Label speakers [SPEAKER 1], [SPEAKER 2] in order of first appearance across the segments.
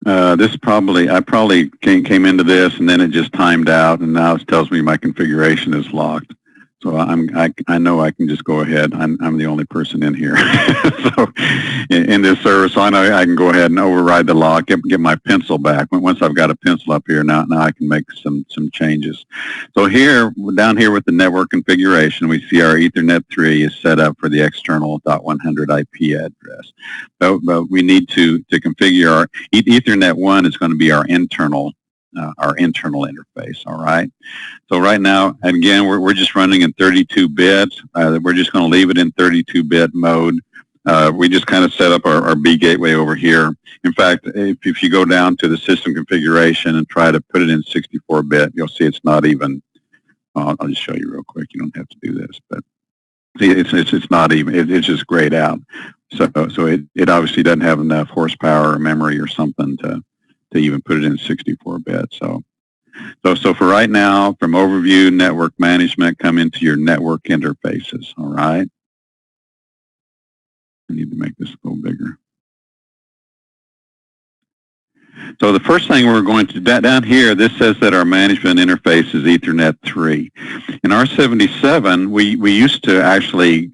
[SPEAKER 1] I probably came into this and then it just timed out, and now it tells me my configuration is locked. So I know I can just go ahead. I'm the only person in here. So in this service, so I know I can go ahead and override the lock, get my pencil back. Once I've got a pencil up here, now I can make some changes. So here, down here with the network configuration, we see our Ethernet 3 is set up for the external .100 IP address. But we need to configure our Ethernet 1 is going to be our internal interface, all right? So right now, again, we're just running in 32 bits. We're just going to leave it in 32-bit mode. We just kind of set up our B gateway over here. In fact, if you go down to the system configuration and try to put it in 64-bit, you'll see it's not even, I'll just show you real quick. You don't have to do this, but see, it's not even, it's just grayed out. So it obviously doesn't have enough horsepower or memory or something to even put it in 64-bit. So for right now, from overview, network management, come into your network interfaces, all right? I need to make this a little bigger. So the first thing we're going to, down here, this says that our management interface is Ethernet 3. In R77, we used to actually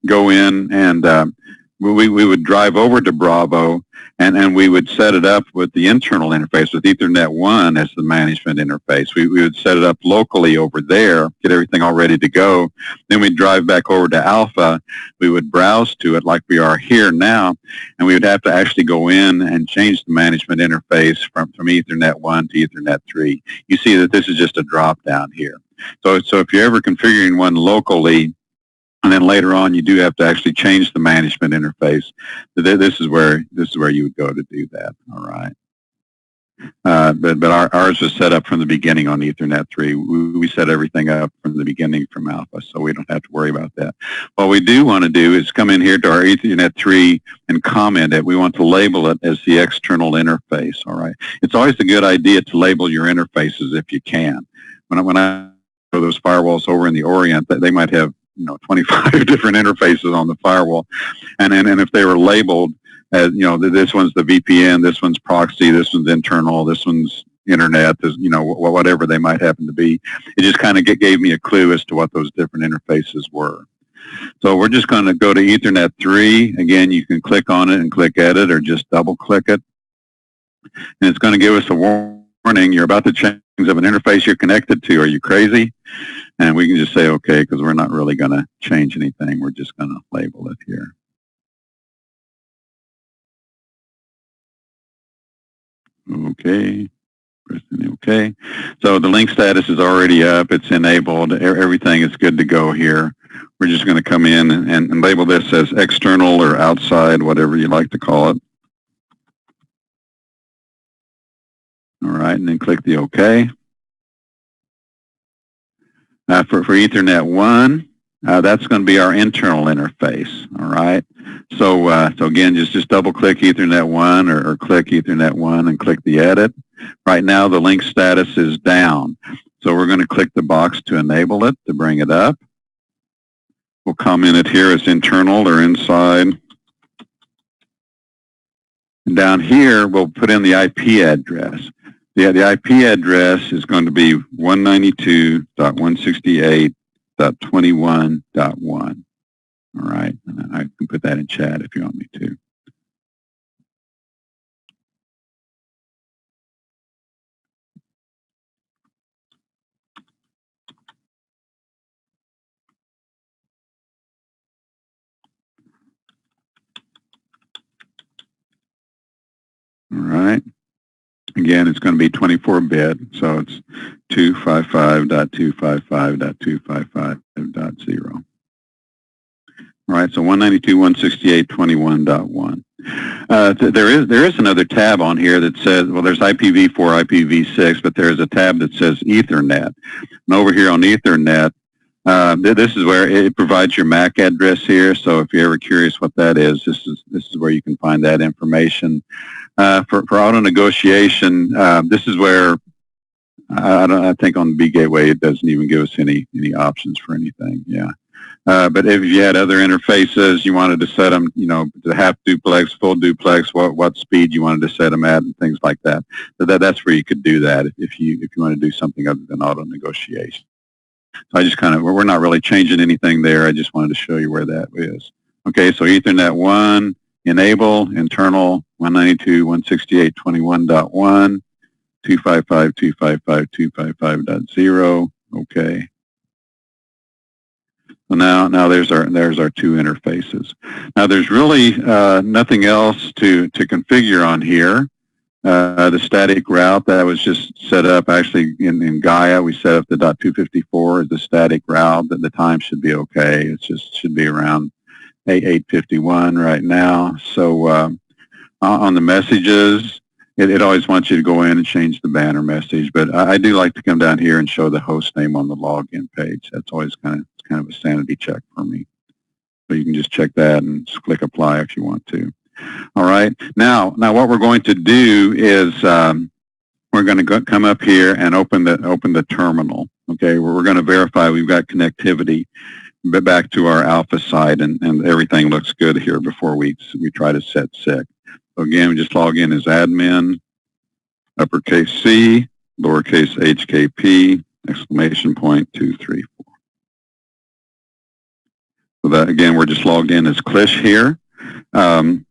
[SPEAKER 1] go in and we would drive over to Bravo and we would set it up with the internal interface with Ethernet 1 as the management interface. We would set it up locally over there, get everything all ready to go. Then we'd drive back over to Alpha. We would browse to it like we are here now, and we would have to actually go in and change the management interface from Ethernet 1 to Ethernet 3. You see that this is just a drop down here. So if you're ever configuring one locally, and then later on, you do have to actually change the management interface. This is where you would go to do that. All right. But ours was set up from the beginning on Ethernet 3. We set everything up from the beginning from Alpha, so we don't have to worry about that. What we do want to do is come in here to our Ethernet 3 and comment it. We want to label it as the external interface. All right. It's always a good idea to label your interfaces if you can. When I go those firewalls over in the Orient, they might have 25 different interfaces on the firewall, and if they were labeled as this one's the VPN, this one's proxy, this one's internal, this one's internet, this, whatever they might happen to be, it just kind of gave me a clue as to what those different interfaces were. So we're just going to go to Ethernet 3. Again, you can click on it and click edit, or just double click it, and it's going to give us a warning. You're about to change of an interface you're connected to. Are you crazy? And we can just say okay, because we're not really going to change anything. We're just going to label it here. Okay, pressing OK. So the link status is already up. It's enabled. Everything is good to go here. We're just going to come in and label this as external or outside, whatever you like to call it. All right, and then click the OK. For Ethernet 1, that's going to be our internal interface. All right. So again, just double click Ethernet 1 or click Ethernet 1 and click the edit. Right now, the link status is down. So we're going to click the box to enable it, to bring it up. We'll comment it here as internal or inside. And down here, we'll put in the IP address. The IP address is going to be 192.168.21.1. All right, and I can put that in chat if you want me to. All right. Again, it's going to be 24-bit, so it's 255.255.255.0. All right, so 192.168.21.1. There is another tab on here that says, well, there's IPv4, IPv6, but there's a tab that says Ethernet. And over here on Ethernet, this is where it provides your MAC address here. So if you're ever curious what that is, this is where you can find that information. For auto negotiation, this is where I think on the B gateway it doesn't even give us any options for anything. Yeah. But if you had other interfaces, you wanted to set them, to half duplex, full duplex, what speed you wanted to set them at, and things like that. So that's where you could do that if you want to do something other than auto negotiation. So I just we're not really changing anything there. I just wanted to show you where that is. Okay, so Ethernet 1, enable, internal 192.168.21.1, 255.255.255.0. Okay. So now there's our two interfaces. Now there's really nothing else to configure on here. The static route that was just set up actually in Gaia, we set up the .254 as the static route. That the time should be okay. It just should be around 8:51 right now. So on the messages, it always wants you to go in and change the banner message. But I do like to come down here and show the host name on the login page. That's always kind of a sanity check for me. So you can just check that and just click apply if you want to. All right. Now what we're going to do is we're going to come up here and open the terminal. Okay. We're going to verify we've got connectivity back to our alpha site, and everything looks good here before we try to set SIC. So again, we just log in as admin, uppercase C, lowercase HKP, exclamation point 234. So that, again, we're just logged in as Klish here. We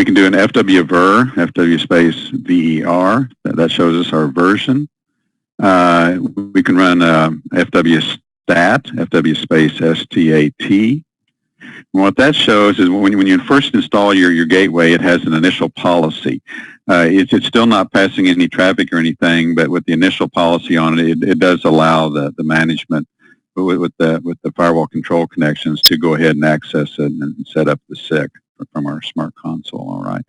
[SPEAKER 1] can do an FWVer, FW space VER. That shows us our version. We can run FW stat, FW space STAT. And what that shows is when you first install your gateway, it has an initial policy. It's still not passing any traffic or anything, but with the initial policy on it, it does allow the management with the firewall control connections to go ahead and access it and set up the SIC from our smart console. All right.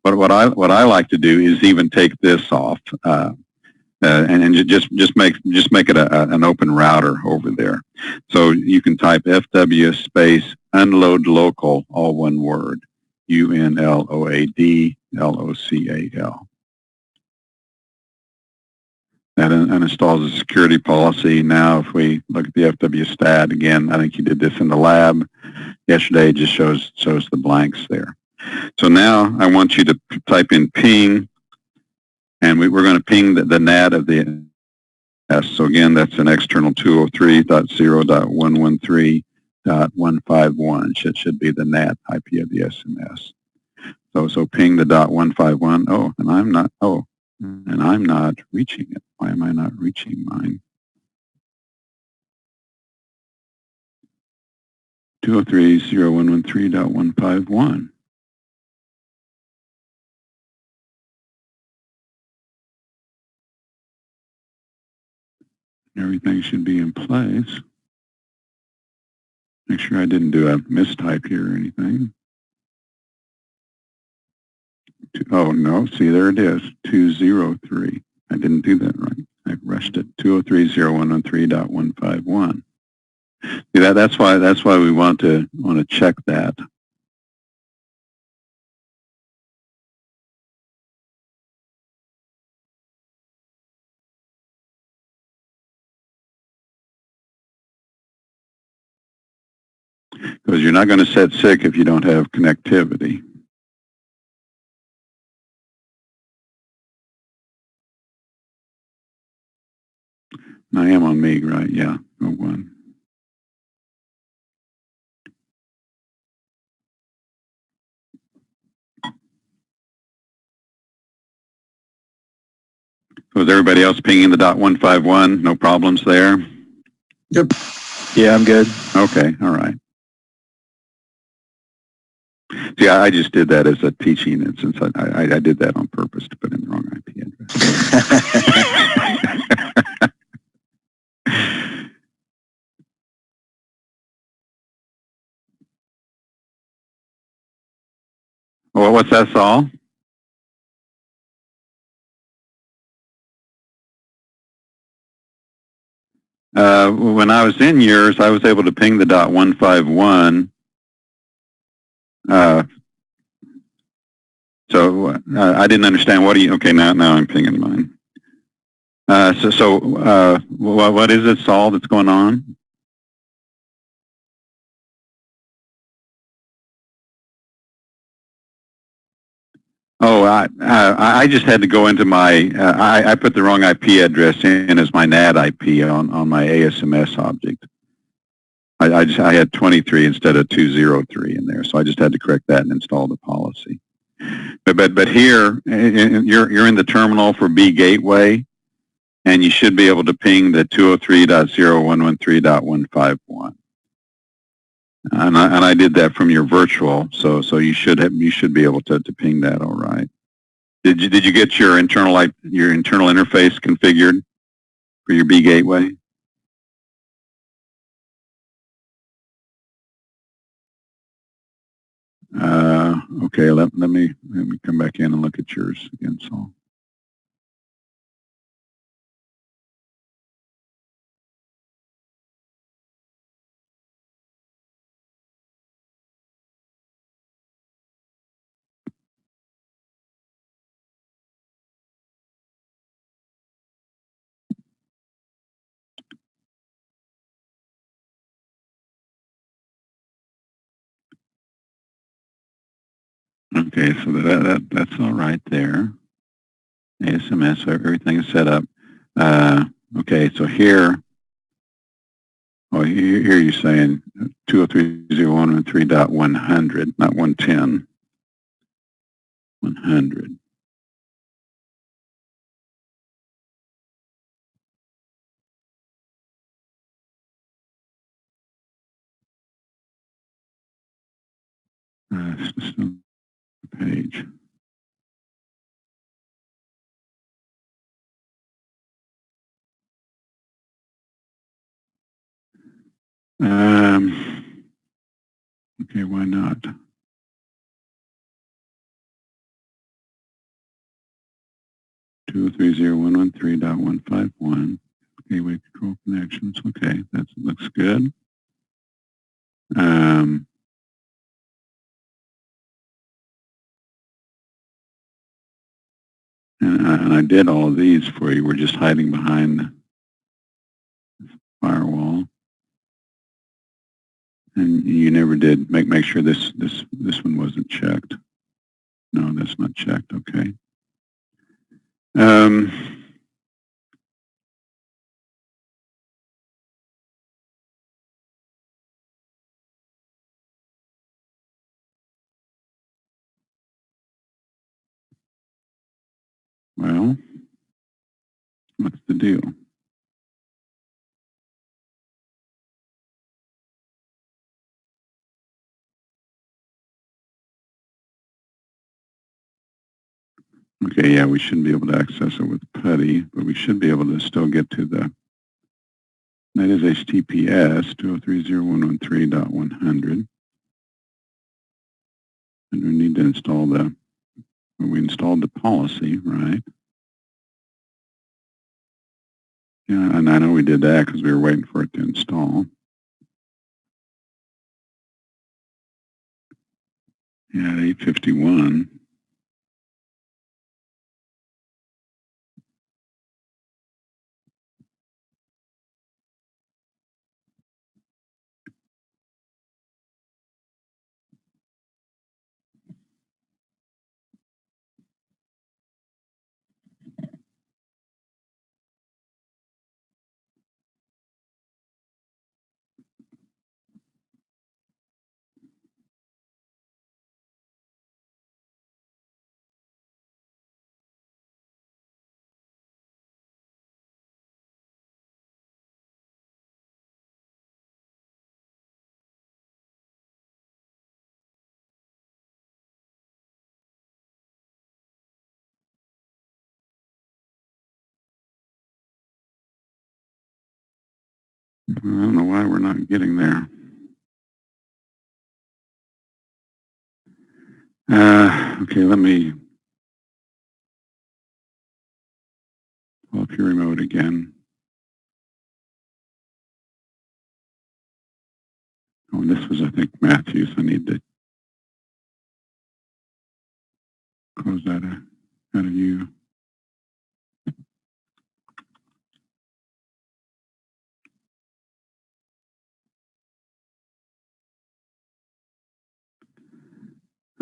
[SPEAKER 1] But what I like to do is even take this off and just make it an open router over there. So you can type FW space unload local, all one word, UNLOAD LOCAL. That uninstalls the security policy. Now, if we look at the FW stat, again, I think you did this in the lab. Yesterday, it just shows the blanks there. So now I want you to type in ping, and we're going to ping the NAT of the S. So again, that's an external 203.0.113.151. Should be the NAT IP of the SMS. So ping the .151. Oh, and I'm not. Oh. And I'm not reaching it. Why am I not reaching mine? 203.0.113.151. Everything should be in place. Make sure I didn't do a mistype here or anything. Oh, no. See, there it is. 203. I didn't do that right. I rushed it. 203.0.113.151. See, that's why we want to check that. Because you're not going to set SIC if you don't have connectivity. I am on me, right? Yeah, 01. So is everybody else pinging the .151? No problems there?
[SPEAKER 2] Yep. Yeah, I'm good.
[SPEAKER 1] Okay, all right. See, I just did that as a teaching, and since I did that on purpose to put in the wrong IP address. Well, what's that, Saul? When I was in yours, I was able to ping the .151. So I didn't understand. Okay, now I'm pinging mine. What is it, Saul, that's going on? Oh, I just had to go into my, I put the wrong IP address in as my NAT IP on my ASMS object. I had 23 instead of 203 in there, so I just had to correct that and install the policy. But here, you're in the terminal for B Gateway, and you should be able to ping the 203.0.113.151. And I did that from your virtual, so you should be able to ping that all right. Did you get your internal interface configured for your B Gateway? Okay, let me come back in and look at yours again, Saul. Okay, so that's all right there. ASMS, so everything is set up. Okay, so here, here you're saying 203.0.113.100, not 110. 100. System page. Okay, why not? Two 30113.151. Gateway control connections. Okay, that looks good. And I did all of these for you. We're just hiding behind the firewall. And you never did make sure this one wasn't checked. No, that's not checked. Okay. Well, what's the deal? Okay, yeah, we shouldn't be able to access it with PuTTY, but we should be able to still get to the, that is HTTPS 203.0.113.100. And we need to install we installed the policy, right? Yeah, and I know we did that because we were waiting for it to install. Yeah, at 8:51. I don't know why we're not getting there. Okay, let me pull up your remote again. Oh, and this was, I think, Matthews. I need to close that out of you.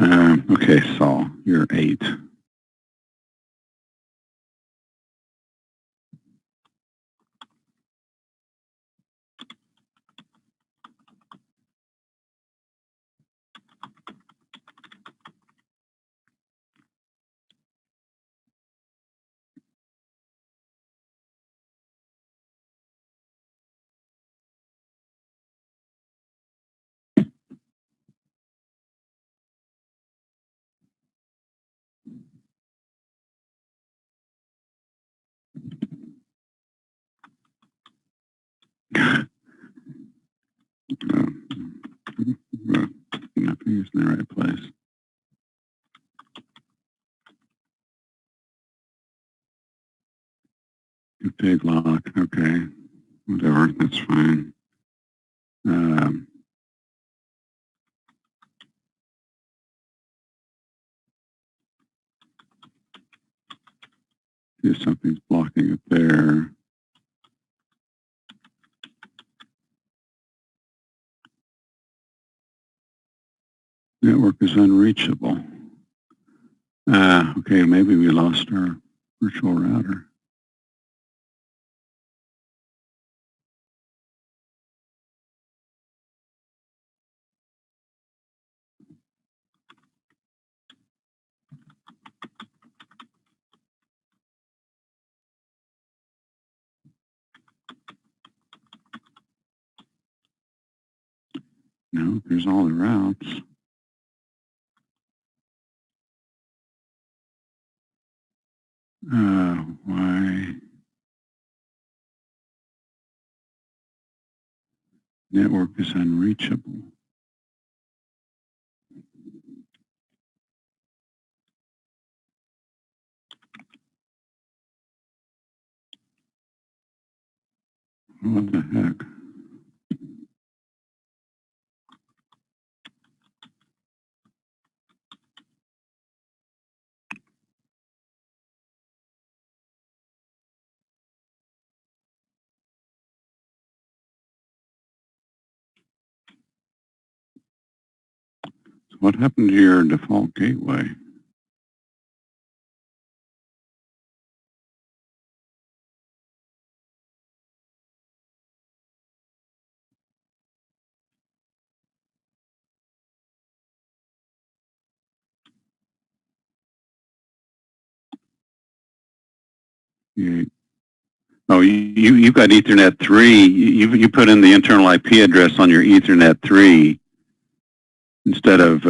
[SPEAKER 1] Okay, Saul, you're 8. Nothing's in the right place. Big lock, okay. Whatever, that's fine. If something's blocking it there. Network is unreachable. Okay, maybe we lost our virtual router. No, there's all the routes. Why? Network is unreachable. What the heck? So what happened to your default gateway? Oh, you've got Ethernet 3. You put in the internal IP address on your Ethernet 3 instead of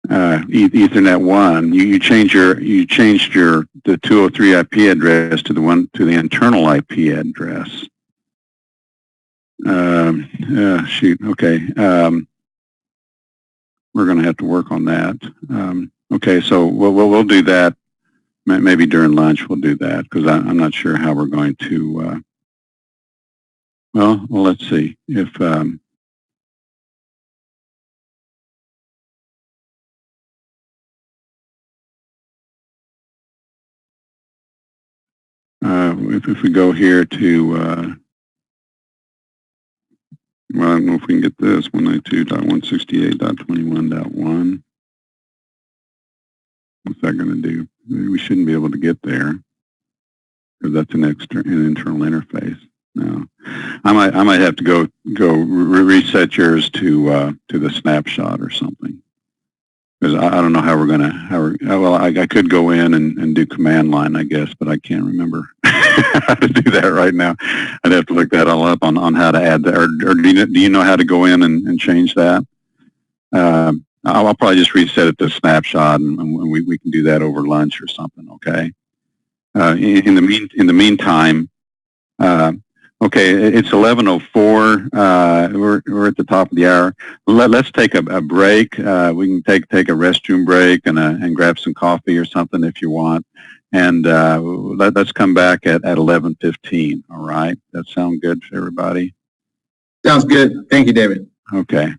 [SPEAKER 1] Ethernet 1. You changed the 203 IP address to the internal IP address. Shoot. Okay. We're going to have to work on that. Okay, so we'll do that. Maybe during lunch we'll do that because I'm not sure how we're going to. Well, let's see if. If we go here to, well, I don't know if we can get this, 192.168.21.1. What's that going to do? We shouldn't be able to get there because that's an internal interface. No, I might have to go reset yours to the snapshot or something. Because I don't know how we're going to, well, I could go in and do command line, I guess, but I can't remember how to do that right now. I'd have to look that all up on how to add that. Or do you know how to go in and change that? I'll probably just reset it to snapshot, and we can do that over lunch or something, okay? In the meantime, okay, it's 11:04. We're at the top of the hour. Let's take a break. We can take a restroom break and grab some coffee or something if you want. And let's come back at 11:15. All right, that sound good to everybody?
[SPEAKER 2] Sounds good. Thank you, David.
[SPEAKER 1] Okay.